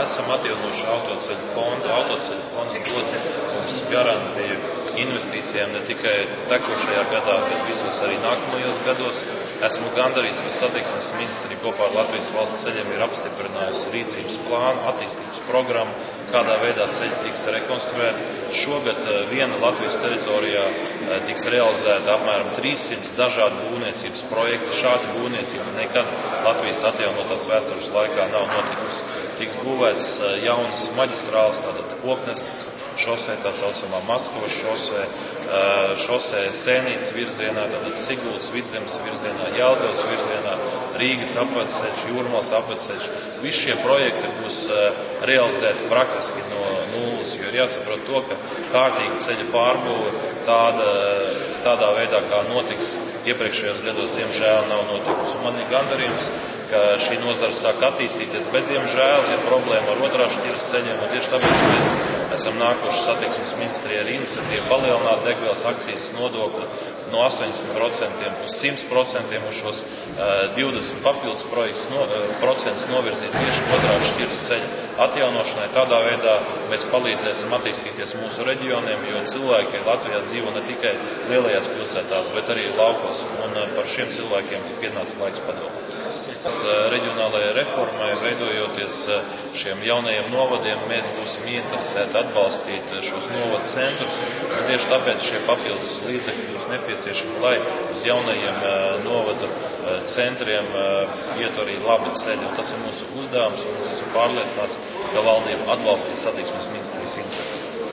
esam atjaunojuši autoceļu fondu. Autoceļu fonds dod mums garantiju investīcijām ne tikai tekošajā gadā, bet visos arī nākamajos gados. Esmu gandarīts, ka satiksmes ministrija kopā ar Latvijas valsts ceļiem ir apstiprinājusi rīcības plānu, attīstības programmu, kādā veidā ceļi tiks rekonstruēti. Šogad viena Latvijas teritorijā tiks realizēta apmēram 300 dažādu būvniecības projektu. Šāda būvniecība nekad Latvijas atjaunotās vēstures laikā nav notikusi. Tiks būvēts jaunas maģistrāles, tātad Koknes šosē, tā saucamā Maskavas šosē Sēnītes virzienā, tātad Siguldas Vidzemes virzienā, Jelgavas virzienā, Rīgas apvedceļš, Jūrmals apvedceļš. Visi šie projekti būs realizēti praktiski no nulles, jo ir jāsaprot to, ka kārtīga ceļa pārbūve tādā veidā, kā notiks iepriekšējos gados, diemžēl nav notikusi. Man ir gandarījums, ka šī nozara sāk attīstīties, bet, diemžēl, ir problēma ar otrās šķiras ceļiem, un tieši tāpēc mēs esam nākuši satiksmes ministrijai ar iniciatīvu palielināt degvielas akcijas nodokli no 80% uz 100% uz šos 20 papildus procentus novirzīt tieši otrās šķiras ceļa atjaunošanai. Tādā veidā mēs palīdzēsim attīstīties mūsu reģioniem, jo cilvēki Latvijā dzīvo ne tikai lielajās pilsētās, bet arī laukos, un par šiem cilvēkiem ir pienācis laiks padomāt. Reģionālajai reformai, veidojoties šiem jaunajiem novadiem, mēs būsim ieinteresēti atbalstīt šos novadu centrus, un tieši tāpēc šie papildus līdzekļi būs nepieciešami, lai uz jaunajiem novadu centriem iet arī labi ceļi. Tas ir mūsu uzdevums, un es esmu pārliecināts, ka valdība atbalstīs satiksmes ministrijas iniciatīvu.